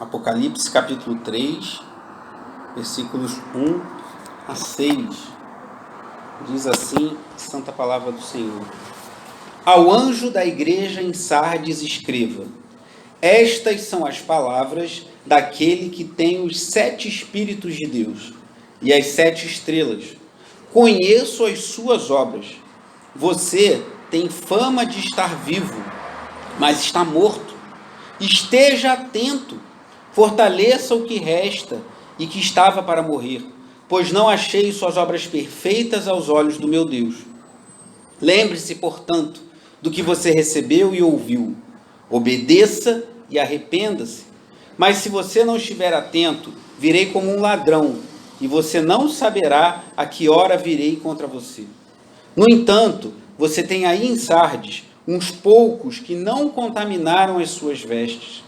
Apocalipse capítulo 3, versículos 1 a 6. Diz assim a santa palavra do Senhor. Ao anjo da igreja em Sardes escreva: estas são as palavras daquele que tem os 7 Espíritos de Deus e as 7 estrelas. Conheço as suas obras. Você tem fama de estar vivo, mas está morto. Esteja atento, fortaleça o que resta e que estava para morrer, pois não achei suas obras perfeitas aos olhos do meu Deus. Lembre-se, portanto, do que você recebeu e ouviu. Obedeça e arrependa-se. Mas se você não estiver atento, virei como um ladrão, e você não saberá a que hora virei contra você. No entanto, você tem aí em Sardes uns poucos que não contaminaram as suas vestes.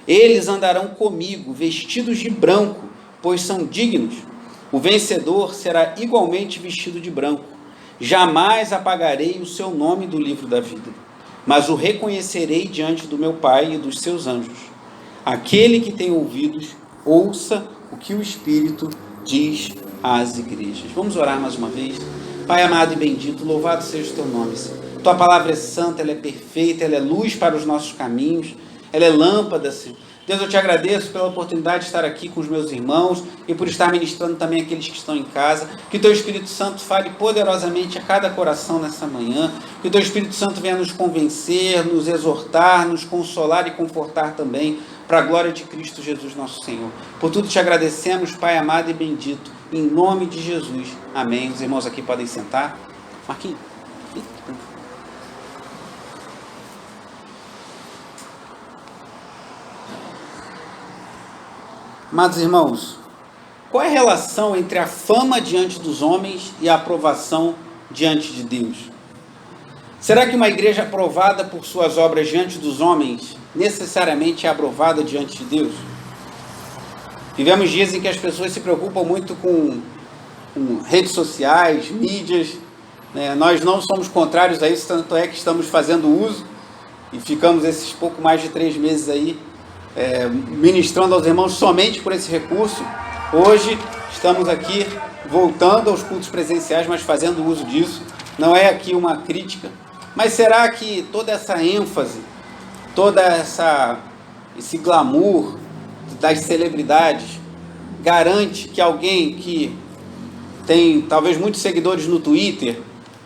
Eles andarão comigo, vestidos de branco, pois são dignos. O vencedor será igualmente vestido de branco. Jamais apagarei o seu nome do livro da vida, mas o reconhecerei diante do meu Pai e dos seus anjos. Aquele que tem ouvidos, ouça o que o Espírito diz às igrejas. Vamos orar mais uma vez. Pai amado e bendito, louvado seja o teu nome, Senhor. Tua palavra é santa, ela é perfeita, ela é luz para os nossos caminhos, ela é lâmpada, Senhor. Deus, eu te agradeço pela oportunidade de estar aqui com os meus irmãos e por estar ministrando também aqueles que estão em casa. Que o teu Espírito Santo fale poderosamente a cada coração nessa manhã. Que o teu Espírito Santo venha nos convencer, nos exortar, nos consolar e confortar também, para a glória de Cristo Jesus, nosso Senhor. Por tudo te agradecemos, Pai amado e bendito, em nome de Jesus. Amém. Os irmãos aqui podem sentar. Marquinhos. Amados irmãos, qual é a relação entre a fama diante dos homens e a aprovação diante de Deus? Será que uma igreja aprovada por suas obras diante dos homens necessariamente é aprovada diante de Deus? Vivemos dias em que as pessoas se preocupam muito com redes sociais, mídias, né? Nós não somos contrários a isso, tanto é que estamos fazendo uso e ficamos esses pouco mais de 3 meses aí ministrando aos irmãos somente por esse recurso. Hoje estamos aqui voltando aos cultos presenciais, mas fazendo uso disso. Não é aqui uma crítica, mas será que toda essa ênfase, esse glamour das celebridades garante que alguém que tem talvez muitos seguidores no Twitter,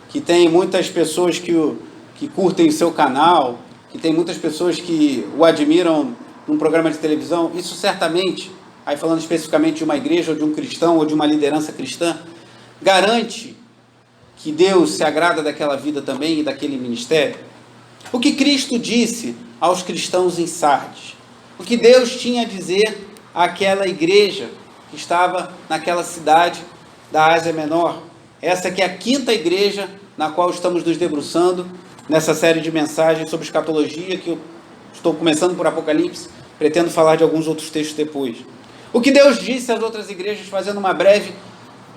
que tem muitas pessoas que curtem o seu canal, que tem muitas pessoas que o admiram num programa de televisão, isso certamente, aí falando especificamente de uma igreja ou de um cristão ou de uma liderança cristã, garante que Deus se agrada daquela vida também e daquele ministério? O que Cristo disse aos cristãos em Sardes? O que Deus tinha a dizer àquela igreja que estava naquela cidade da Ásia Menor? Essa que é a 5ª igreja na qual estamos nos debruçando nessa série de mensagens sobre escatologia, que eu estou começando por Apocalipse, pretendo falar de alguns outros textos depois. O que Deus disse às outras igrejas, fazendo uma breve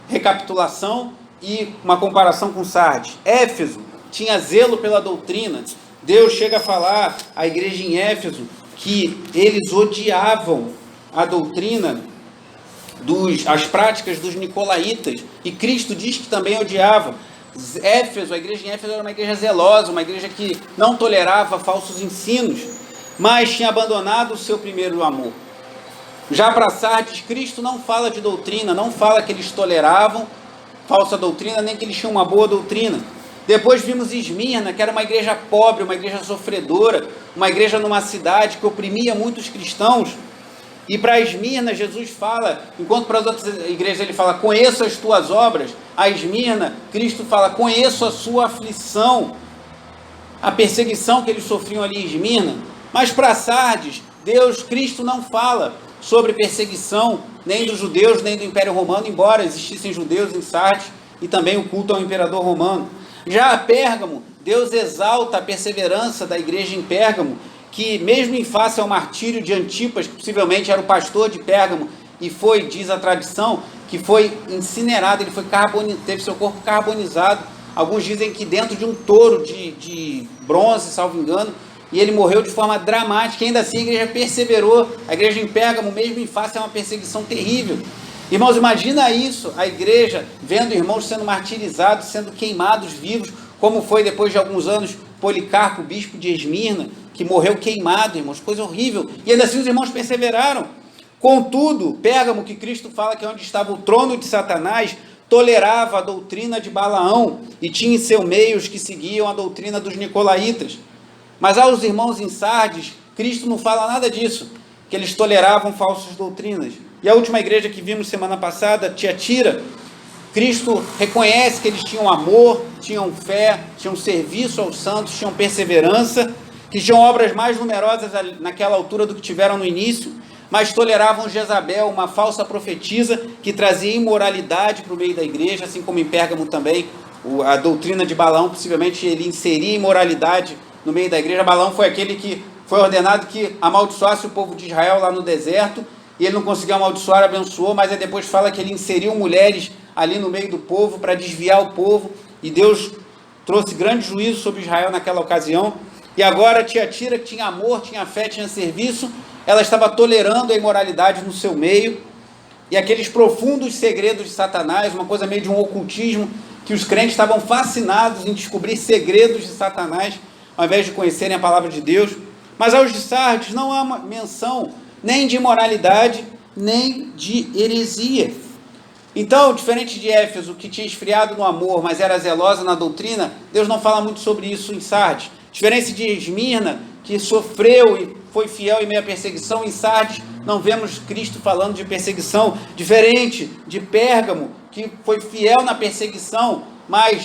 recapitulação e uma comparação com Sardes. Éfeso tinha zelo pela doutrina. Deus chega a falar à igreja em Éfeso que eles odiavam a doutrina, as práticas dos nicolaítas, e Cristo diz que também odiava. Éfeso, a igreja em Éfeso era uma igreja zelosa, uma igreja que não tolerava falsos ensinos, mas tinha abandonado o seu primeiro amor. Já para Sardes, Cristo não fala de doutrina, não fala que eles toleravam falsa doutrina, nem que eles tinham uma boa doutrina. Depois vimos Esmirna, que era uma igreja pobre, uma igreja sofredora, uma igreja numa cidade que oprimia muitos cristãos. E para Esmirna, Jesus fala, enquanto para as outras igrejas ele fala, conheço as tuas obras, a Esmirna, Cristo fala, conheço a sua aflição, a perseguição que eles sofriam ali em Esmirna. Mas para Sardes, Cristo não fala sobre perseguição, nem dos judeus, nem do Império Romano, embora existissem judeus em Sardes e também o culto ao imperador romano. Já a Pérgamo, Deus exalta a perseverança da igreja em Pérgamo, que mesmo em face ao martírio de Antipas, que possivelmente era o pastor de Pérgamo, e foi, diz a tradição, que foi incinerado, ele foi teve seu corpo carbonizado. Alguns dizem que dentro de um touro de bronze, salvo engano, e ele morreu de forma dramática, e ainda assim a igreja perseverou. A igreja em Pérgamo, mesmo em face, é uma perseguição terrível. Irmãos, imagina isso, a igreja vendo irmãos sendo martirizados, sendo queimados vivos, como foi depois de alguns anos Policarpo, bispo de Esmirna, que morreu queimado, irmãos, coisa horrível, e ainda assim os irmãos perseveraram. Contudo, Pérgamo, que Cristo fala que é onde estava o trono de Satanás, tolerava a doutrina de Balaão e tinha em seu meio os que seguiam a doutrina dos nicolaítas. Mas aos irmãos em Sardes, Cristo não fala nada disso, que eles toleravam falsas doutrinas. E a última igreja que vimos semana passada, Tiatira, Cristo reconhece que eles tinham amor, tinham fé, tinham serviço aos santos, tinham perseverança, que tinham obras mais numerosas naquela altura do que tiveram no início, mas toleravam Jezabel, uma falsa profetisa que trazia imoralidade para o meio da igreja, assim como em Pérgamo também, a doutrina de Balaão, possivelmente ele inseria imoralidade no meio da igreja. Balaão foi aquele que foi ordenado que amaldiçoasse o povo de Israel lá no deserto, e ele não conseguiu amaldiçoar, abençoou, mas aí depois fala que ele inseriu mulheres ali no meio do povo para desviar o povo, e Deus trouxe grande juízo sobre Israel naquela ocasião. E agora Tiatira, que tinha amor, tinha fé, tinha serviço, ela estava tolerando a imoralidade no seu meio, e aqueles profundos segredos de Satanás, uma coisa meio de um ocultismo, que os crentes estavam fascinados em descobrir segredos de Satanás, ao invés de conhecerem a palavra de Deus. Mas aos de Sardes não há menção nem de imoralidade, nem de heresia. Então, diferente de Éfeso, que tinha esfriado no amor, mas era zelosa na doutrina, Deus não fala muito sobre isso em Sardes. Diferente de Esmirna, que sofreu e foi fiel em meio à perseguição, em Sardes não vemos Cristo falando de perseguição. Diferente de Pérgamo, que foi fiel na perseguição, mas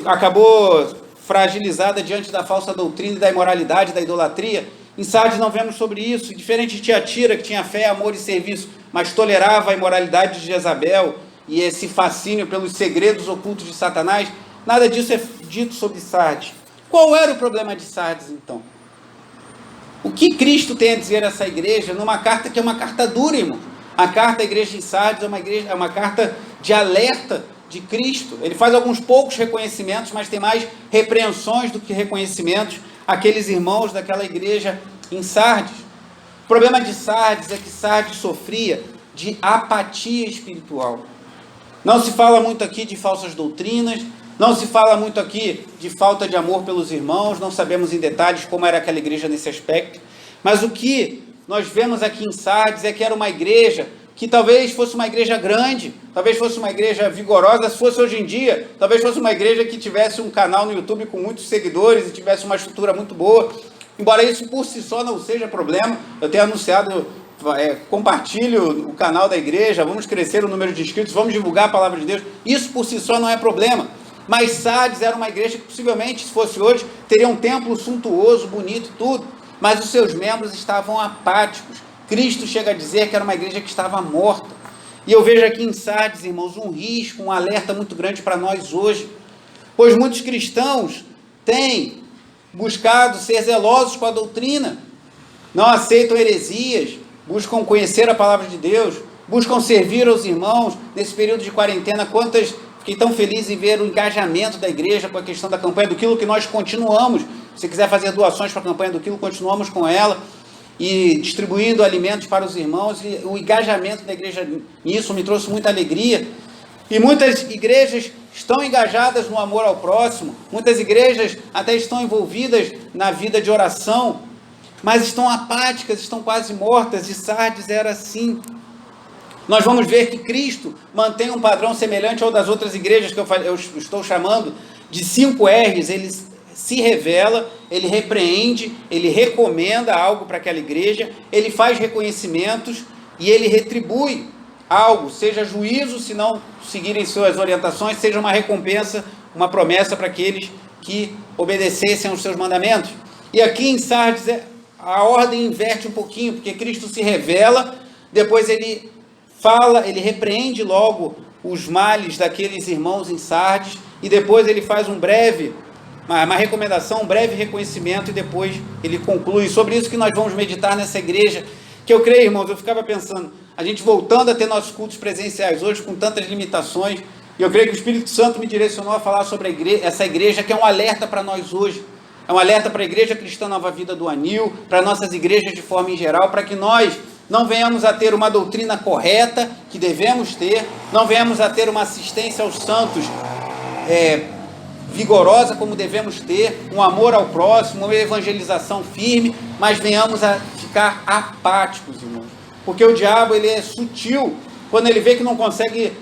acabou fragilizada diante da falsa doutrina e da imoralidade, da idolatria, em Sardes não vemos sobre isso. Diferente de Tiatira, que tinha fé, amor e serviço, mas tolerava a imoralidade de Jezabel e esse fascínio pelos segredos ocultos de Satanás, nada disso é dito sobre Sardes. Qual era o problema de Sardes, então? O que Cristo tem a dizer a essa igreja numa carta que é uma carta dura, irmão? A carta à igreja em Sardes é uma carta de alerta de Cristo. Ele faz alguns poucos reconhecimentos, mas tem mais repreensões do que reconhecimentos àqueles irmãos daquela igreja em Sardes. O problema de Sardes é que Sardes sofria de apatia espiritual. Não se fala muito aqui de falsas doutrinas, não se fala muito aqui de falta de amor pelos irmãos, não sabemos em detalhes como era aquela igreja nesse aspecto, mas o que nós vemos aqui em Sardes é que era uma igreja que talvez fosse uma igreja grande, talvez fosse uma igreja vigorosa, se fosse hoje em dia, talvez fosse uma igreja que tivesse um canal no YouTube com muitos seguidores e tivesse uma estrutura muito boa, embora isso por si só não seja problema. Eu tenho anunciado, compartilhe o canal da igreja, vamos crescer o número de inscritos, vamos divulgar a palavra de Deus, isso por si só não é problema. Mas Sardes era uma igreja que possivelmente, se fosse hoje, teria um templo suntuoso, bonito, tudo, mas os seus membros estavam apáticos. Cristo chega a dizer que era uma igreja que estava morta. E eu vejo aqui em Sardes, irmãos, um risco, um alerta muito grande para nós hoje, pois muitos cristãos têm buscado ser zelosos com a doutrina, não aceitam heresias, buscam conhecer a palavra de Deus, buscam servir aos irmãos. Nesse período de quarentena, fiquei tão feliz em ver o engajamento da igreja com a questão da campanha do quilo, que nós continuamos. Se quiser fazer doações para a campanha do quilo, continuamos com ela, e distribuindo alimentos para os irmãos, e o engajamento da igreja nisso me trouxe muita alegria. E muitas igrejas estão engajadas no amor ao próximo, muitas igrejas até estão envolvidas na vida de oração, mas estão apáticas, estão quase mortas, e Sardes era assim. Nós vamos ver que Cristo mantém um padrão semelhante ao das outras igrejas que eu estou chamando de 5 R's. Ele se revela, ele repreende, ele recomenda algo para aquela igreja, ele faz reconhecimentos e ele retribui algo, seja juízo se não seguirem suas orientações, seja uma recompensa, uma promessa para aqueles que obedecessem aos seus mandamentos. E aqui em Sardes a ordem inverte um pouquinho, porque Cristo se revela, depois ele fala, ele repreende logo os males daqueles irmãos em Sardes, e depois ele faz uma recomendação, um breve reconhecimento, e depois ele conclui. Sobre isso que nós vamos meditar nessa igreja, que eu creio, irmãos, eu ficava pensando, a gente voltando a ter nossos cultos presenciais hoje, com tantas limitações, e eu creio que o Espírito Santo me direcionou a falar sobre essa igreja, que é um alerta para nós hoje. é um alerta para a Igreja Cristã Nova Vida do Anil, para nossas igrejas de forma em geral, para que nós não venhamos a ter uma doutrina correta, que devemos ter, não venhamos a ter uma assistência aos santos vigorosa, como devemos ter, um amor ao próximo, uma evangelização firme, mas venhamos a ficar apáticos, irmãos. Porque o diabo, ele é sutil, quando ele vê que não consegue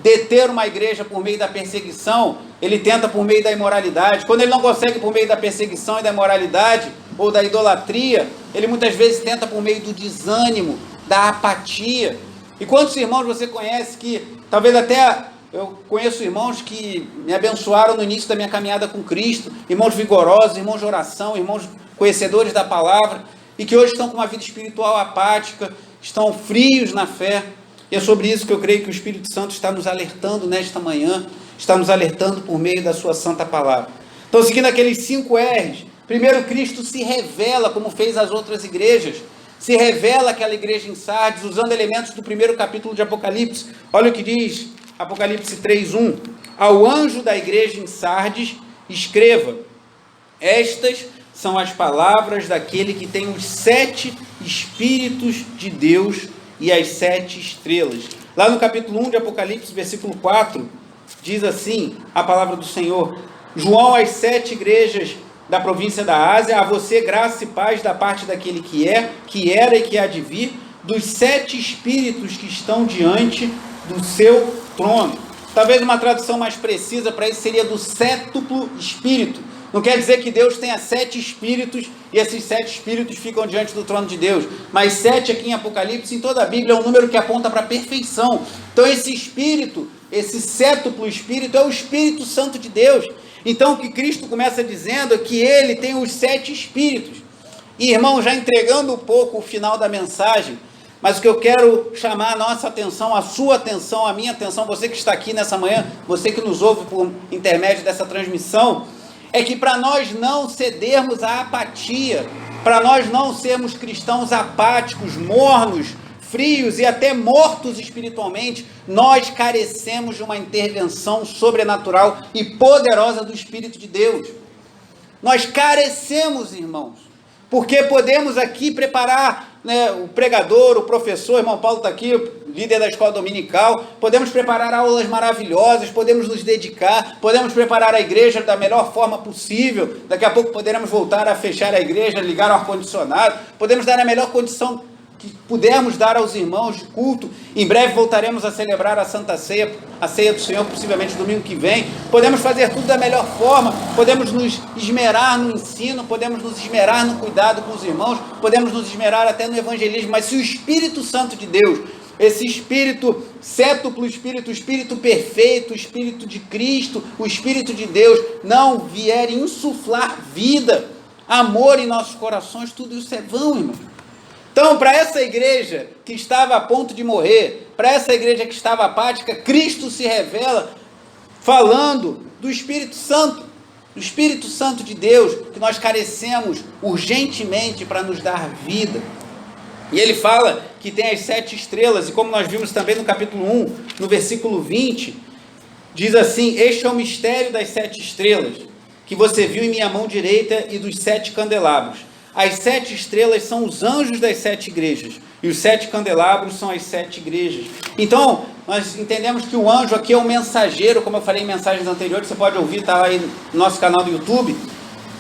deter uma igreja por meio da perseguição, ele tenta por meio da imoralidade. Quando ele não consegue por meio da perseguição e da imoralidade, ou da idolatria, ele muitas vezes tenta por meio do desânimo, da apatia. E quantos irmãos você conhece que, talvez até eu conheço irmãos que me abençoaram no início da minha caminhada com Cristo, irmãos vigorosos, irmãos de oração, irmãos conhecedores da palavra, e que hoje estão com uma vida espiritual apática, estão frios na fé. E é sobre isso que eu creio que o Espírito Santo está nos alertando nesta manhã, está nos alertando por meio da sua santa palavra. Então, seguindo aqueles 5 R's, primeiro, Cristo se revela, como fez as outras igrejas, se revela aquela igreja em Sardes, usando elementos do primeiro capítulo de Apocalipse. Olha o que diz Apocalipse 3:1. Ao anjo da igreja em Sardes, escreva: estas são as palavras daquele que tem os 7 Espíritos de Deus e as 7 estrelas. Lá no capítulo 1 de Apocalipse, versículo 4, diz assim a palavra do Senhor: João às 7 igrejas da província da Ásia, a você graça e paz da parte daquele que é, que era e que há de vir, dos 7 Espíritos que estão diante do seu trono. Talvez uma tradução mais precisa para isso seria do sétuplo Espírito. Não quer dizer que Deus tenha 7 Espíritos e esses 7 Espíritos ficam diante do trono de Deus. Mas 7 aqui em Apocalipse, em toda a Bíblia, é um número que aponta para a perfeição. Então esse Espírito, esse sétuplo Espírito, é o Espírito Santo de Deus. Então o que Cristo começa dizendo é que ele tem os 7 Espíritos. E irmão, já entregando um pouco o final da mensagem, mas o que eu quero chamar a nossa atenção, a sua atenção, a minha atenção, você que está aqui nessa manhã, você que nos ouve por intermédio dessa transmissão, é que para nós não cedermos à apatia, para nós não sermos cristãos apáticos, mornos, frios e até mortos espiritualmente, nós carecemos de uma intervenção sobrenatural e poderosa do Espírito de Deus. Nós carecemos, irmãos, porque podemos aqui preparar, né, o pregador, o professor, o irmão Paulo está aqui, líder da escola dominical, podemos preparar aulas maravilhosas, podemos nos dedicar, podemos preparar a igreja da melhor forma possível, daqui a pouco poderemos voltar a fechar a igreja, ligar o ar-condicionado, podemos dar a melhor condição que pudermos dar aos irmãos de culto. Em breve voltaremos a celebrar a Santa Ceia, a Ceia do Senhor, possivelmente domingo que vem. Podemos fazer tudo da melhor forma, podemos nos esmerar no ensino, podemos nos esmerar no cuidado com os irmãos, podemos nos esmerar até no evangelismo, mas se o Espírito Santo de Deus, esse Espírito, sétuplo Espírito, o Espírito perfeito, o Espírito de Cristo, o Espírito de Deus, não vier insuflar vida, amor em nossos corações, tudo isso é vão, irmão. Então, para essa igreja que estava a ponto de morrer, para essa igreja que estava apática, Cristo se revela falando do Espírito Santo, do Espírito Santo de Deus, que nós carecemos urgentemente para nos dar vida. E ele fala que tem as 7 estrelas, e como nós vimos também no capítulo 1, no versículo 20, diz assim: este é o mistério das 7 estrelas, que você viu em minha mão direita, e dos 7 candelabros. As 7 estrelas são os anjos das 7 igrejas, e os 7 candelabros são as 7 igrejas. Então, nós entendemos que o anjo aqui é um mensageiro, como eu falei em mensagens anteriores, você pode ouvir, está aí no nosso canal do YouTube.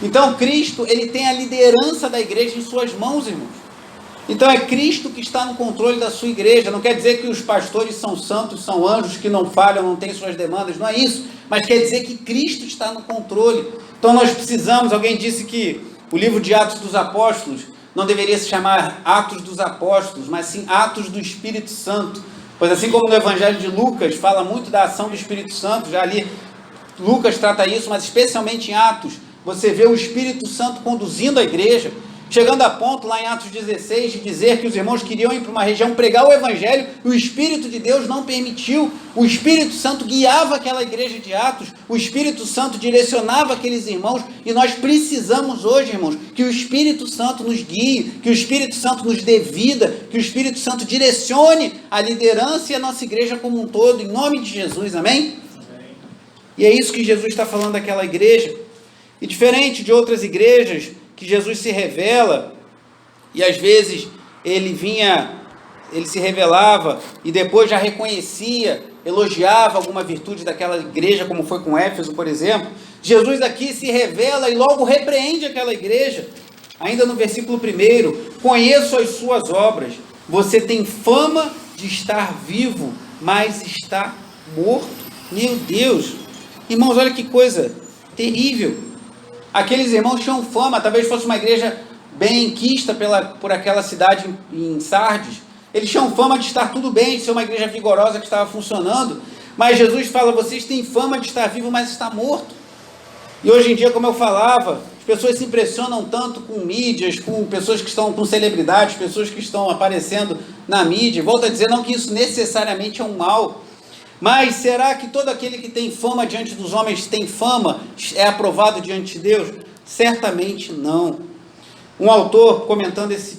Então, Cristo, ele tem a liderança da igreja em suas mãos, irmãos. Então, é Cristo que está no controle da sua igreja. Não quer dizer que os pastores são santos, são anjos que não falham, não têm suas demandas, não é isso. Mas quer dizer que Cristo está no controle. Então, nós precisamos, alguém disse que o livro de Atos dos Apóstolos não deveria se chamar Atos dos Apóstolos, mas sim Atos do Espírito Santo. Pois assim como no Evangelho de Lucas fala muito da ação do Espírito Santo, já ali Lucas trata isso, mas especialmente em Atos, você vê o Espírito Santo conduzindo a igreja, chegando a ponto lá em Atos 16 de dizer que os irmãos queriam ir para uma região pregar o Evangelho e o Espírito de Deus não permitiu. O Espírito Santo guiava aquela igreja de Atos, o Espírito Santo direcionava aqueles irmãos, e nós precisamos hoje, irmãos, que o Espírito Santo nos guie, que o Espírito Santo nos dê vida, que o Espírito Santo direcione a liderança e a nossa igreja como um todo, em nome de Jesus, amém? E é isso que Jesus está falando daquela igreja. E diferente de outras igrejas, que Jesus se revela, e às vezes ele se revelava e depois já reconhecia, elogiava alguma virtude daquela igreja, como foi com Éfeso, por exemplo. Jesus aqui se revela e logo repreende aquela igreja. Ainda no versículo 1, conheço as suas obras, você tem fama de estar vivo, mas está morto. Meu Deus! Irmãos, olha que coisa terrível. Aqueles irmãos tinham fama, talvez fosse uma igreja bem quista por aquela cidade em Sardes. Eles tinham fama de estar tudo bem, de ser uma igreja vigorosa que estava funcionando, mas Jesus fala, vocês têm fama de estar vivo, mas está morto. E hoje em dia, como eu falava, as pessoas se impressionam tanto com mídias, com pessoas que estão com celebridades, pessoas que estão aparecendo na mídia. Volto a dizer, não que isso necessariamente é um mal, mas será que todo aquele que tem fama diante dos homens tem fama, é aprovado diante de Deus? Certamente não. Um autor, comentando esse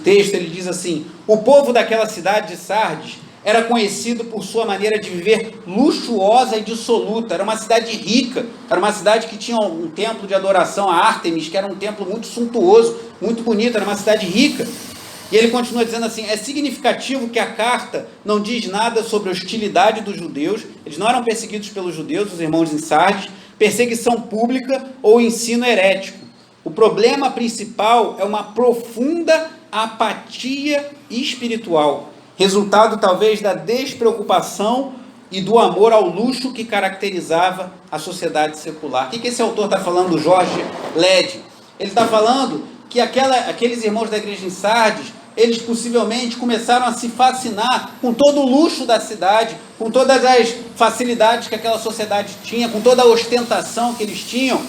texto, ele diz assim, o povo daquela cidade de Sardes era conhecido por sua maneira de viver luxuosa e dissoluta. Era uma cidade rica, era uma cidade que tinha um templo de adoração a Ártemis, que era um templo muito suntuoso, muito bonito, era uma cidade rica. E ele continua dizendo assim, é significativo que a carta não diz nada sobre a hostilidade dos judeus, eles não eram perseguidos pelos judeus, os irmãos em Sardes, perseguição pública ou ensino herético. O problema principal é uma profunda apatia espiritual, resultado talvez da despreocupação e do amor ao luxo que caracterizava a sociedade secular. O que esse autor está falando, do Jorge Led? Ele está falando que aqueles irmãos da igreja em Sardes, eles possivelmente começaram a se fascinar com todo o luxo da cidade, com todas as facilidades que aquela sociedade tinha, com toda a ostentação que eles tinham,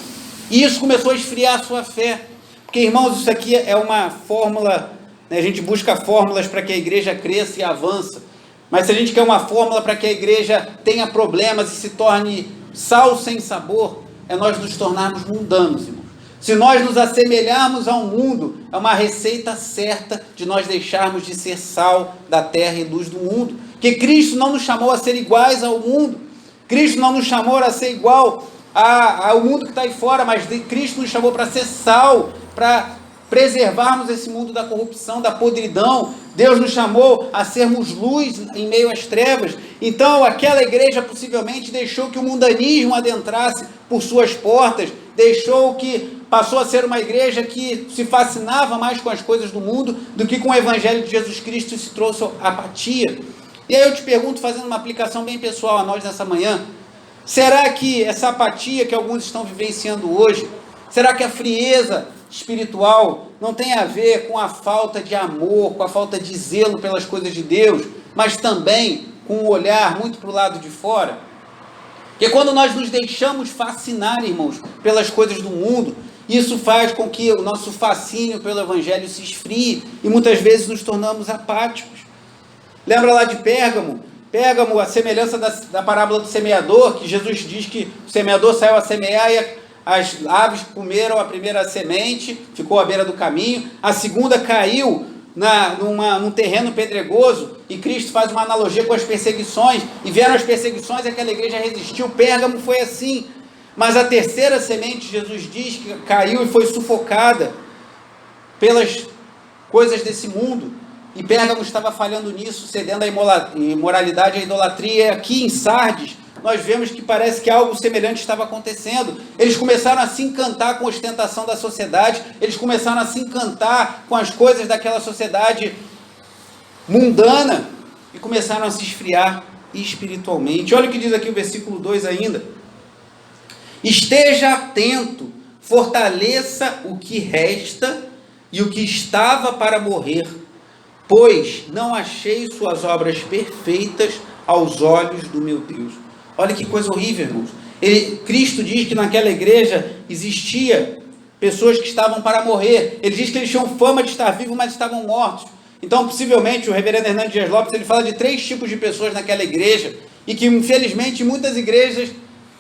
e isso começou a esfriar a sua fé. Porque, irmãos, isso aqui é uma fórmula, né? A gente busca fórmulas para que a igreja cresça e avança, mas se a gente quer uma fórmula para que a igreja tenha problemas e se torne sal sem sabor, é nós nos tornarmos mundanos, irmãos. Se nós nos assemelharmos ao mundo, é uma receita certa de nós deixarmos de ser sal da terra e luz do mundo. Porque Cristo não nos chamou a ser iguais ao mundo. Cristo não nos chamou a ser igual ao mundo que está aí fora, mas Cristo nos chamou para ser sal, para preservarmos esse mundo da corrupção, da podridão. Deus nos chamou a sermos luz em meio às trevas. Então aquela igreja possivelmente deixou que o mundanismo adentrasse por suas portas, passou a ser uma igreja que se fascinava mais com as coisas do mundo do que com o evangelho de Jesus Cristo, e se trouxe apatia. E aí eu te pergunto, fazendo uma aplicação bem pessoal a nós nessa manhã, será que essa apatia que alguns estão vivenciando hoje, será que a frieza espiritual não tem a ver com a falta de amor, com a falta de zelo pelas coisas de Deus, mas também com um olhar muito para o lado de fora? Porque quando nós nos deixamos fascinar, irmãos, pelas coisas do mundo, isso faz com que o nosso fascínio pelo evangelho se esfrie e muitas vezes nos tornamos apáticos. Lembra lá de Pérgamo? Pérgamo, a semelhança da parábola do semeador, que Jesus diz que o semeador saiu a semear e as aves comeram a primeira semente, ficou à beira do caminho, a segunda caiu num terreno pedregoso, e Cristo faz uma analogia com as perseguições, e vieram as perseguições e aquela igreja resistiu. Pérgamo foi assim, mas a terceira semente, Jesus diz que caiu e foi sufocada pelas coisas desse mundo, e Pérgamo estava falhando nisso, cedendo à imoralidade e à idolatria. Aqui em Sardes, nós vemos que parece que algo semelhante estava acontecendo. Eles começaram a se encantar com a ostentação da sociedade, eles começaram a se encantar com as coisas daquela sociedade mundana, e começaram a se esfriar espiritualmente. Olha o que diz aqui o versículo 2 ainda. Esteja atento, fortaleça o que resta e o que estava para morrer, pois não achei suas obras perfeitas aos olhos do meu Deus. Olha que coisa horrível, irmãos. Cristo diz que naquela igreja existia pessoas que estavam para morrer. Ele diz que eles tinham fama de estar vivos, mas estavam mortos. Então, possivelmente, o reverendo Hernando Dias Lopes, ele fala de 3 tipos de pessoas naquela igreja, e que, infelizmente, em muitas igrejas,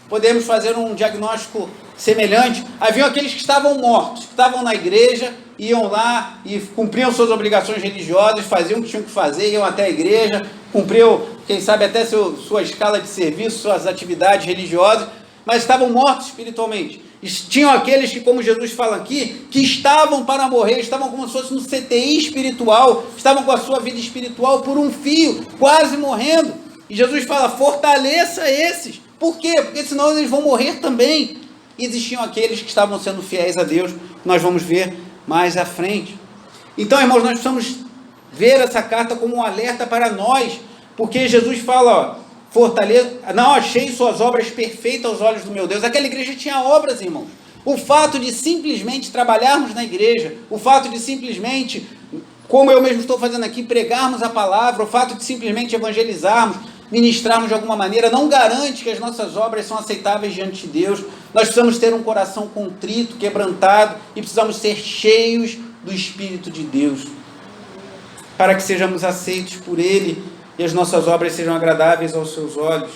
podemos fazer um diagnóstico semelhante. Haviam aqueles que estavam mortos, que estavam na igreja, iam lá e cumpriam suas obrigações religiosas, faziam o que tinham que fazer, iam até a igreja, cumpriam, quem sabe, até sua escala de serviço, suas atividades religiosas, mas estavam mortos espiritualmente. Tinham aqueles que, como Jesus fala aqui, que estavam para morrer, estavam como se fosse no CTI espiritual, estavam com a sua vida espiritual por um fio, quase morrendo. E Jesus fala, fortaleça esses. Por quê? Porque senão eles vão morrer também. E existiam aqueles que estavam sendo fiéis a Deus, que nós vamos ver mais à frente. Então, irmãos, nós precisamos ver essa carta como um alerta para nós, porque Jesus fala, ó, fortaleza, não achei suas obras perfeitas aos olhos do meu Deus. Aquela igreja tinha obras, irmãos. O fato de simplesmente trabalharmos na igreja, o fato de simplesmente, como eu mesmo estou fazendo aqui, pregarmos a palavra, o fato de simplesmente evangelizarmos, ministrarmos de alguma maneira, não garante que as nossas obras são aceitáveis diante de Deus. Nós precisamos ter um coração contrito, quebrantado, e precisamos ser cheios do Espírito de Deus, para que sejamos aceitos por Ele, e as nossas obras sejam agradáveis aos seus olhos.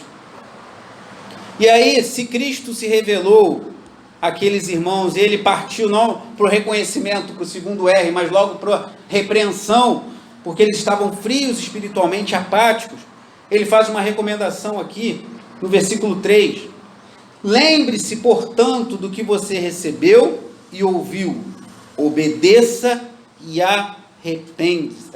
E aí, se Cristo se revelou àqueles irmãos, ele partiu não para o reconhecimento, para o segundo R, mas logo para a repreensão, porque eles estavam frios espiritualmente, apáticos. Ele faz uma recomendação aqui, no versículo 3. Lembre-se, portanto, do que você recebeu e ouviu. Obedeça e arrependa-se.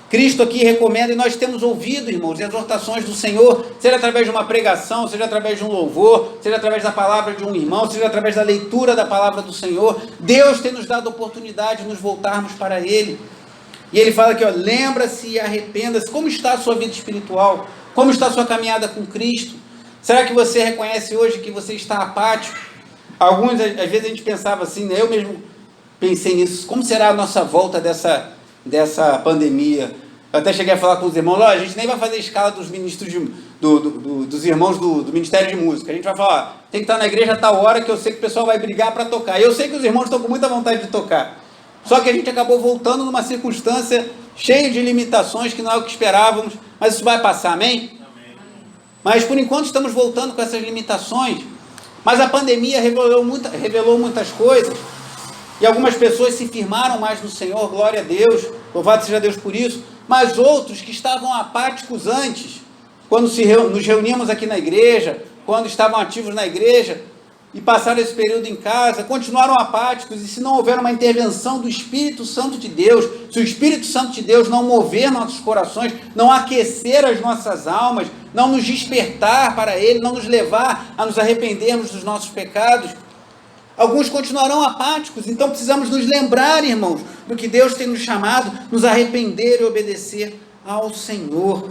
Cristo aqui recomenda, e nós temos ouvido, irmãos, exortações do Senhor, seja através de uma pregação, seja através de um louvor, seja através da palavra de um irmão, seja através da leitura da palavra do Senhor. Deus tem nos dado a oportunidade de nos voltarmos para Ele. E Ele fala aqui, ó, lembra-se e arrependa-se. Como está a sua vida espiritual? Como está a sua caminhada com Cristo? Será que você reconhece hoje que você está apático? Às vezes a gente pensava assim, né? Eu mesmo pensei nisso, como será a nossa volta dessa pandemia? Eu até cheguei a falar com os irmãos, a gente nem vai fazer escala dos ministros, dos irmãos do Ministério de Música. A gente vai falar, tem que estar na igreja a tal hora que eu sei que o pessoal vai brigar para tocar. E eu sei que os irmãos estão com muita vontade de tocar. Só que a gente acabou voltando numa circunstância cheia de limitações, que não é o que esperávamos, mas isso vai passar, amém? Amém. Mas por enquanto estamos voltando com essas limitações. Mas a pandemia revelou muitas coisas. E algumas pessoas se firmaram mais no Senhor, glória a Deus, louvado seja Deus por isso. Mas outros que estavam apáticos antes, quando nos reuníamos aqui na igreja, quando estavam ativos na igreja, e passaram esse período em casa, continuaram apáticos, e se não houver uma intervenção do Espírito Santo de Deus, se o Espírito Santo de Deus não mover nossos corações, não aquecer as nossas almas, não nos despertar para Ele, não nos levar a nos arrependermos dos nossos pecados, alguns continuarão apáticos. Então precisamos nos lembrar, irmãos, do que Deus tem nos chamado, nos arrepender e obedecer ao Senhor.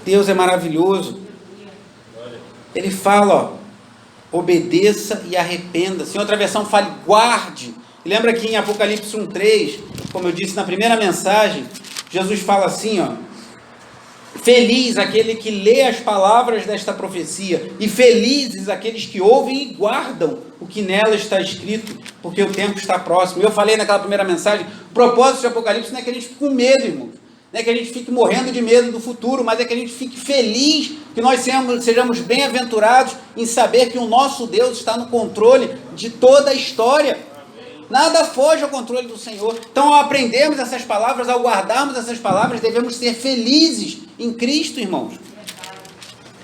Deus é maravilhoso. Ele fala, ó, obedeça e arrependa-se. Em outra versão fala, guarde. E lembra que em Apocalipse 1:3, como eu disse na primeira mensagem, Jesus fala assim, ó, feliz aquele que lê as palavras desta profecia, e felizes aqueles que ouvem e guardam o que nela está escrito, porque o tempo está próximo. Eu falei naquela primeira mensagem, o propósito de Apocalipse não é que a gente fique com medo, irmãos, não é que a gente fique morrendo de medo do futuro, mas é que a gente fique feliz, que nós sejamos bem-aventurados em saber que o nosso Deus está no controle de toda a história. Nada foge ao controle do Senhor. Então, ao aprendermos essas palavras, ao guardarmos essas palavras, devemos ser felizes em Cristo, irmãos.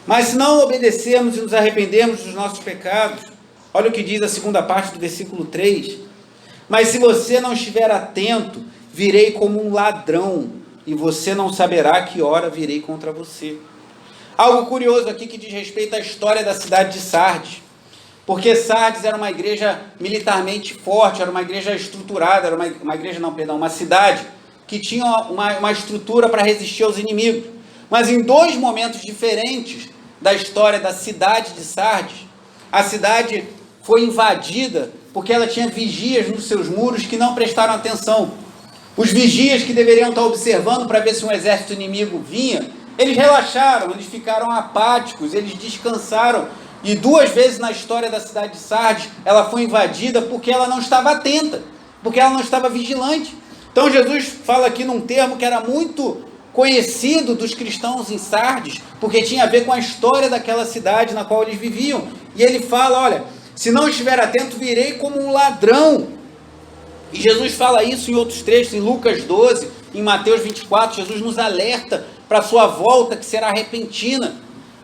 Mas se não obedecermos e nos arrependermos dos nossos pecados, olha o que diz a segunda parte do versículo 3. Mas se você não estiver atento, virei como um ladrão, e você não saberá que hora virei contra você. Algo curioso aqui que diz respeito à história da cidade de Sardes. Porque Sardes era uma igreja militarmente forte, era uma igreja estruturada, era uma cidade que tinha uma estrutura para resistir aos inimigos. Mas em dois momentos diferentes da história da cidade de Sardes, a cidade foi invadida porque ela tinha vigias nos seus muros que não prestaram atenção. Os vigias que deveriam estar observando para ver se um exército inimigo vinha, eles relaxaram, eles ficaram apáticos, eles descansaram. E duas vezes na história da cidade de Sardes, ela foi invadida porque ela não estava atenta, porque ela não estava vigilante. Então Jesus fala aqui num termo que era muito conhecido dos cristãos em Sardes, porque tinha a ver com a história daquela cidade na qual eles viviam. E ele fala, olha, se não estiver atento, virei como um ladrão. E Jesus fala isso em outros trechos, em Lucas 12, em Mateus 24, Jesus nos alerta para a sua volta, que será repentina.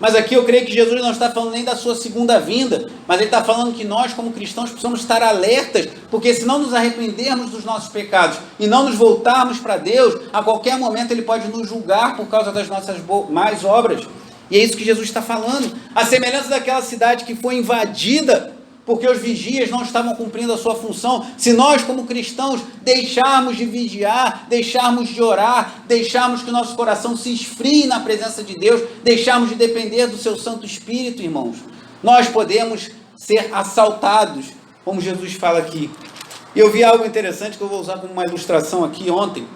Mas aqui eu creio que Jesus não está falando nem da sua segunda vinda, mas ele está falando que nós, como cristãos, precisamos estar alertas, porque se não nos arrependermos dos nossos pecados e não nos voltarmos para Deus, a qualquer momento ele pode nos julgar por causa das nossas más obras. E é isso que Jesus está falando. A semelhança daquela cidade que foi invadida porque os vigias não estavam cumprindo a sua função. Se nós, como cristãos, deixarmos de vigiar, deixarmos de orar, deixarmos que o nosso coração se esfrie na presença de Deus, deixarmos de depender do seu Santo Espírito, irmãos, nós podemos ser assaltados, como Jesus fala aqui. E eu vi algo interessante que eu vou usar como uma ilustração aqui ontem.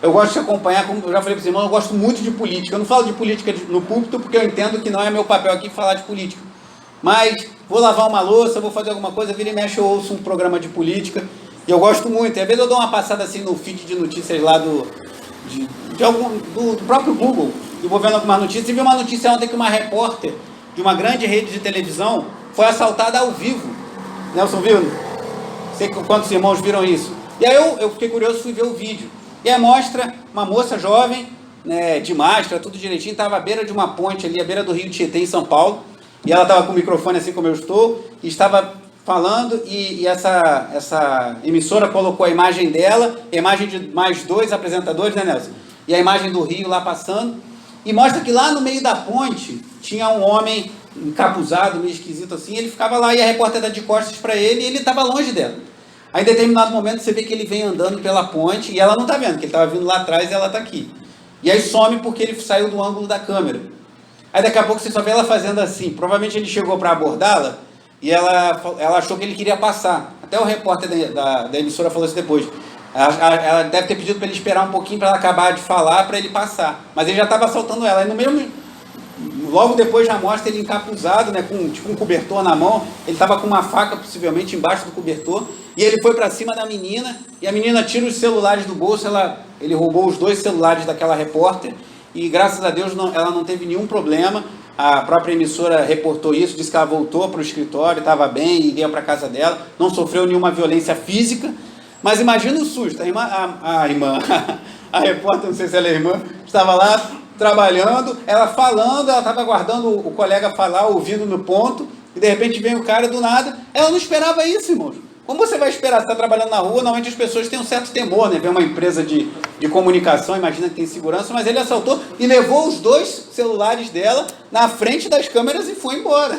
Eu gosto de acompanhar, como eu já falei para os irmãos, eu gosto muito de política. Eu não falo de política no púlpito porque eu entendo que não é meu papel aqui falar de política. Mas vou lavar uma louça, vou fazer alguma coisa, vira e mexe, eu ouço um programa de política e eu gosto muito. E às vezes eu dou uma passada assim no feed de notícias lá do próprio Google, e vou vendo algumas notícias. E vi uma notícia ontem que uma repórter de uma grande rede de televisão foi assaltada ao vivo. Nelson viu? Não sei quantos irmãos viram isso. E aí eu fiquei curioso, fui ver o vídeo. E aí mostra uma moça jovem, né, de máscara, tudo direitinho, estava à beira de uma ponte ali, à beira do Rio Tietê, em São Paulo. E ela estava com o microfone assim como eu estou, e estava falando, e essa emissora colocou a imagem dela, a imagem de mais dois apresentadores, né, Nelson? E a imagem do rio lá passando, e mostra que lá no meio da ponte tinha um homem encapuzado, meio esquisito assim, ele ficava lá e a repórter está de costas para ele, e ele estava longe dela. Aí em determinado momento você vê que ele vem andando pela ponte, e ela não está vendo, que ele estava vindo lá atrás e ela está aqui. E aí some porque ele saiu do ângulo da câmera. Aí daqui a pouco você só vê ela fazendo assim. Provavelmente ele chegou para abordá-la e ela achou que ele queria passar. Até o repórter da emissora falou isso depois. Ela deve ter pedido para ele esperar um pouquinho para ela acabar de falar, para ele passar. Mas ele já estava assaltando ela. E logo depois já mostra ele encapuzado, né, com tipo um cobertor na mão. Ele estava com uma faca possivelmente embaixo do cobertor. E ele foi para cima da menina. E a menina tira os celulares do bolso. Ele roubou os 2 celulares daquela repórter. E graças a Deus ela não teve nenhum problema. A própria emissora reportou isso, disse que ela voltou para o escritório, estava bem, iria para a casa dela, não sofreu nenhuma violência física. Mas imagina o susto, a repórter, não sei se ela é irmã, estava lá trabalhando, ela falando, ela estava aguardando o colega falar, ouvindo no ponto, e de repente vem o cara do nada. Ela não esperava isso, irmãos. Como você vai esperar? Você está trabalhando na rua, normalmente as pessoas têm um certo temor, né? Vem uma empresa de comunicação, imagina que tem segurança, mas ele assaltou e levou os 2 celulares dela na frente das câmeras e foi embora.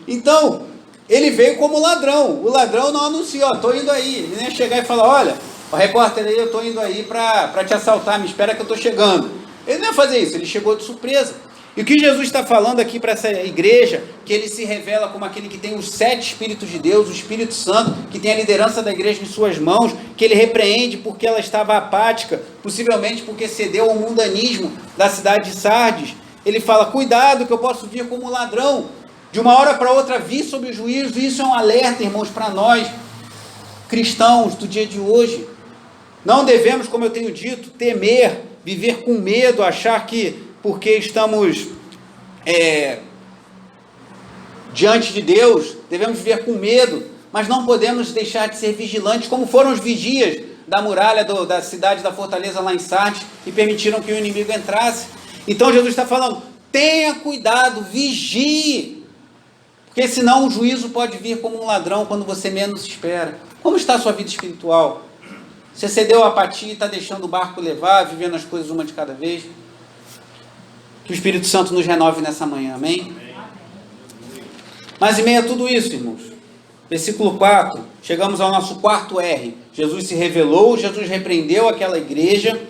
Então, ele veio como ladrão. O ladrão não anunciou, estou indo aí. Ele nem ia chegar e falar, olha, o repórter aí, eu estou indo aí para te assaltar, me espera que eu estou chegando. Ele não ia fazer isso, ele chegou de surpresa. E o que Jesus está falando aqui para essa igreja, que ele se revela como aquele que tem os 7 Espíritos de Deus, o Espírito Santo, que tem a liderança da igreja em suas mãos, que ele repreende porque ela estava apática, possivelmente porque cedeu ao mundanismo da cidade de Sardes. Ele fala, cuidado que eu posso vir como ladrão, de uma hora para outra vir sobre o juízo. Isso é um alerta, irmãos, para nós, cristãos do dia de hoje. Não devemos, como eu tenho dito, temer, viver com medo, achar que porque estamos diante de Deus, devemos viver com medo, mas não podemos deixar de ser vigilantes, como foram os vigias da muralha da cidade da fortaleza lá em Sardes, e permitiram que o inimigo entrasse. Então Jesus está falando, tenha cuidado, vigie, porque senão o juízo pode vir como um ladrão quando você menos espera. Como está a sua vida espiritual? Você cedeu a apatia e está deixando o barco levar, vivendo as coisas uma de cada vez? Que o Espírito Santo nos renove nessa manhã, amém? Mas em meio a tudo isso, irmãos, versículo 4, chegamos ao nosso 4 R. Jesus se revelou, Jesus repreendeu aquela igreja,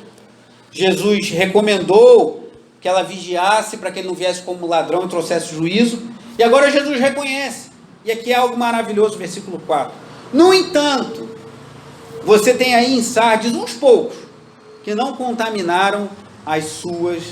Jesus recomendou que ela vigiasse para que ele não viesse como ladrão e trouxesse juízo, e agora Jesus reconhece, e aqui é algo maravilhoso, versículo 4. No entanto, você tem aí em Sardes uns poucos que não contaminaram as suas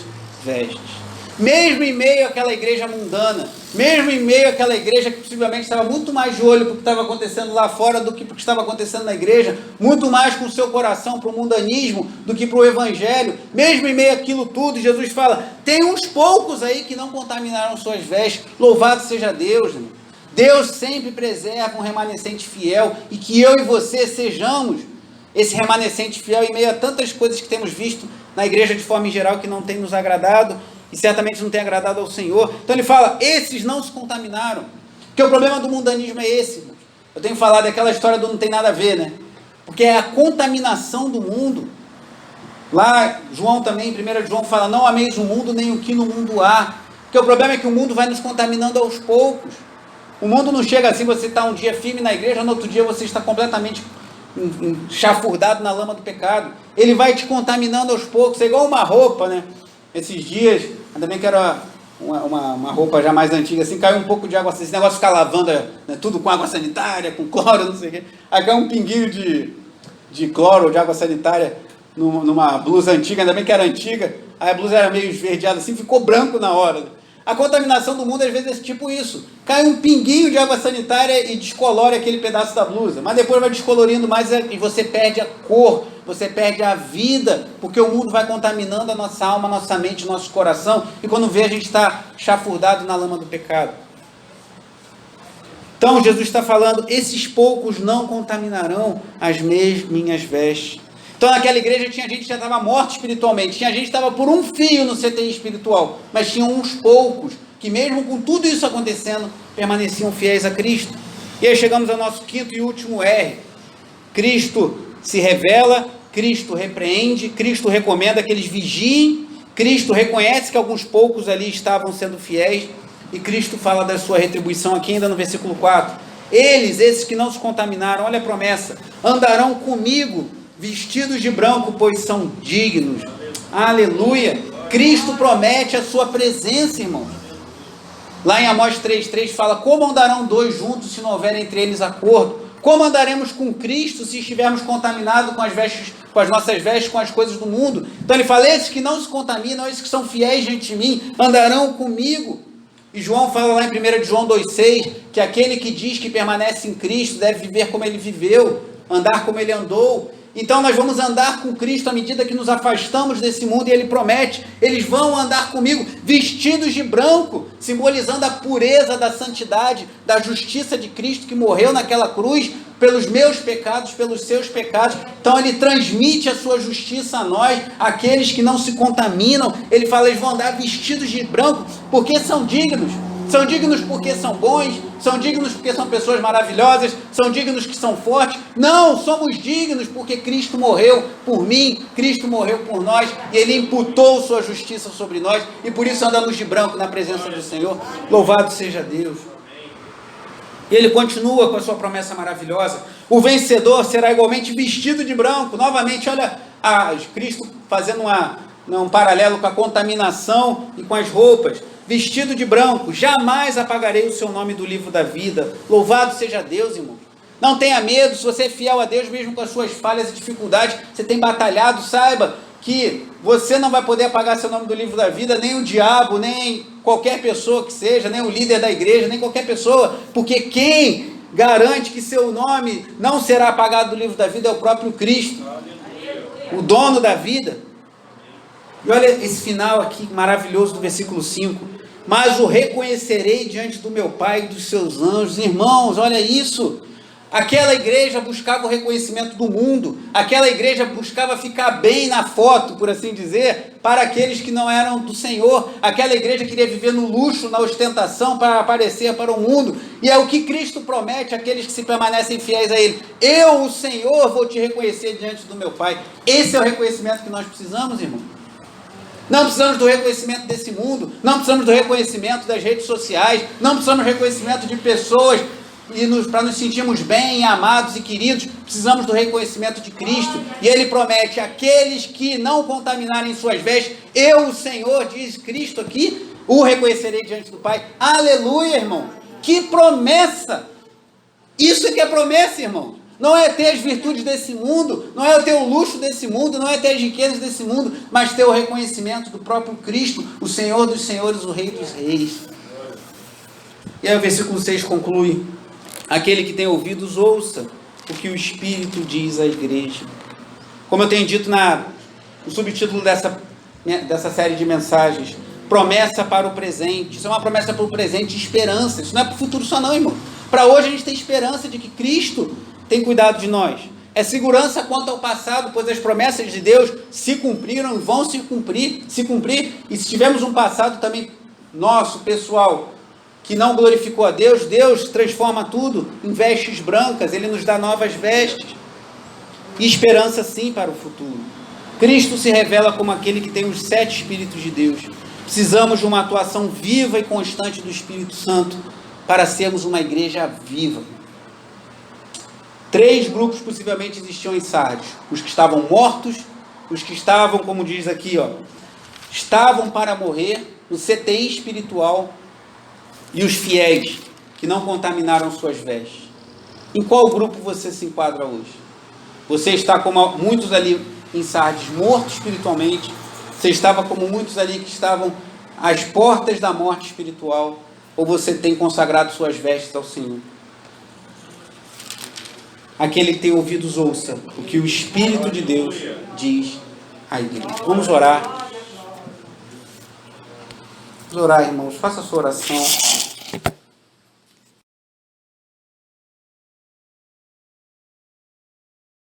vestes. Mesmo em meio àquela igreja mundana, mesmo em meio àquela igreja que possivelmente estava muito mais de olho para o que estava acontecendo lá fora do que para o que estava acontecendo na igreja, muito mais com o seu coração para o mundanismo do que para o evangelho, mesmo em meio àquilo tudo, Jesus fala, tem uns poucos aí que não contaminaram suas vestes, louvado seja Deus, irmão. Deus sempre preserva um remanescente fiel, e que eu e você sejamos esse remanescente fiel em meio a tantas coisas que temos visto na igreja de forma em geral que não tem nos agradado. e certamente não tem agradado ao Senhor. Então ele fala, esses não se contaminaram. Porque o problema do mundanismo é esse. Eu tenho falado daquela história do não tem nada a ver, né? Porque é a contaminação do mundo. Lá, João também, 1 João fala, não ameis o mundo, nem o que no mundo há. Porque o problema é que o mundo vai nos contaminando aos poucos. O mundo não chega assim, você está um dia firme na igreja, no outro dia você está completamente chafurdado na lama do pecado. Ele vai te contaminando aos poucos, é igual uma roupa, né? Esses dias, ainda bem que era uma roupa já mais antiga, assim, caiu um pouco de água, esse negócio de ficar lavando, né, tudo com água sanitária, com cloro, não sei o quê. Aí caiu um pinguinho de cloro ou de água sanitária numa blusa antiga, ainda bem que era antiga, aí a blusa era meio esverdeada assim, ficou branco na hora. A contaminação do mundo às vezes é tipo isso, cai um pinguinho de água sanitária e descolore aquele pedaço da blusa, mas depois vai descolorindo mais e você perde a cor, você perde a vida, porque o mundo vai contaminando a nossa alma, a nossa mente, o nosso coração, e quando vê a gente está chafurdado na lama do pecado. Então Jesus está falando, esses poucos não contaminarão as minhas vestes. Então naquela igreja tinha gente que já estava morta espiritualmente, tinha gente que estava por um fio no CTI espiritual, mas tinham uns poucos que mesmo com tudo isso acontecendo, permaneciam fiéis a Cristo. E aí chegamos ao nosso quinto e último R. Cristo se revela, Cristo repreende, Cristo recomenda que eles vigiem, Cristo reconhece que alguns poucos ali estavam sendo fiéis, e Cristo fala da sua retribuição aqui ainda no versículo 4. Eles, esses que não se contaminaram, olha a promessa, andarão comigo, vestidos de branco, pois são dignos. Aleluia! Cristo promete a sua presença, irmão. Lá em Amós 3,3 fala, como andarão dois juntos se não houver entre eles acordo? Como andaremos com Cristo se estivermos contaminados com as nossas vestes, com as coisas do mundo? Então ele fala, esses que não se contaminam, esses que são fiéis diante de mim, andarão comigo. E João fala lá em 1 João 2,6, que aquele que diz que permanece em Cristo deve viver como ele viveu, andar como ele andou. Então nós vamos andar com Cristo à medida que nos afastamos desse mundo, e ele promete, eles vão andar comigo vestidos de branco, simbolizando a pureza da santidade, da justiça de Cristo que morreu naquela cruz pelos meus pecados, pelos seus pecados. Então ele transmite a sua justiça a nós, aqueles que não se contaminam. Ele fala, eles vão andar vestidos de branco porque são dignos. São dignos porque são bons, são dignos porque são pessoas maravilhosas, são dignos que são fortes. Não, somos dignos porque Cristo morreu por mim, Cristo morreu por nós, e Ele imputou sua justiça sobre nós, e por isso andamos de branco na presença do Senhor. Louvado seja Deus. E Ele continua com a sua promessa maravilhosa. O vencedor será igualmente vestido de branco. Novamente, olha, Cristo fazendo um paralelo com a contaminação e com as roupas. Vestido de branco, jamais apagarei o seu nome do livro da vida. Louvado seja Deus, irmão. Não tenha medo, se você é fiel a Deus, mesmo com as suas falhas e dificuldades, você tem batalhado, saiba que você não vai poder apagar seu nome do livro da vida, nem o diabo, nem qualquer pessoa que seja, nem o líder da igreja, nem qualquer pessoa, porque quem garante que seu nome não será apagado do livro da vida é o próprio Cristo, o dono da vida. E olha esse final aqui maravilhoso do versículo 5. Mas o reconhecerei diante do meu Pai e dos seus anjos. Irmãos, olha isso. Aquela igreja buscava o reconhecimento do mundo. Aquela igreja buscava ficar bem na foto, por assim dizer, para aqueles que não eram do Senhor. Aquela igreja queria viver no luxo, na ostentação, para aparecer para o mundo. E é o que Cristo promete àqueles que se permanecem fiéis a Ele. Eu, o Senhor, vou te reconhecer diante do meu Pai. Esse é o reconhecimento que nós precisamos, irmão. Não precisamos do reconhecimento desse mundo, não precisamos do reconhecimento das redes sociais, não precisamos do reconhecimento de pessoas para nos sentirmos bem, amados e queridos. Precisamos do reconhecimento de Cristo, e Ele promete, aqueles que não contaminarem suas vestes, eu, o Senhor, diz Cristo aqui, o reconhecerei diante do Pai. Aleluia, irmão, que promessa! Isso é que é promessa, irmão. Não é ter as virtudes desse mundo, não é ter o luxo desse mundo, não é ter as riquezas desse mundo, mas ter o reconhecimento do próprio Cristo, o Senhor dos senhores, o Rei dos reis. E aí o versículo 6 conclui, aquele que tem ouvidos ouça o que o Espírito diz à igreja. Como eu tenho dito no subtítulo dessa série de mensagens, promessa para o presente. Isso é uma promessa para o presente de esperança, isso não é para o futuro só não, irmão. Para hoje a gente tem esperança de que Cristo tem cuidado de nós, É segurança quanto ao passado, pois as promessas de Deus se cumpriram e vão se cumprir. E se tivermos um passado também nosso, pessoal, que não glorificou a Deus, Deus transforma tudo em vestes brancas, Ele nos dá novas vestes. E esperança sim para o futuro. Cristo se revela como aquele que tem os 7 Espíritos de Deus. Precisamos de uma atuação viva e constante do Espírito Santo para sermos uma igreja viva. 3 grupos possivelmente existiam em Sardes: os que estavam mortos, os que estavam, como diz aqui, estavam para morrer no CTI espiritual, e os fiéis que não contaminaram suas vestes. Em qual grupo você se enquadra hoje? Você está como muitos ali em Sardes, mortos espiritualmente? Você estava como muitos ali que estavam às portas da morte espiritual? Ou você tem consagrado suas vestes ao Senhor? Aquele que tem ouvidos, ouça o que o Espírito de Deus diz à igreja. Vamos orar. Vamos orar, irmãos. Faça a sua oração.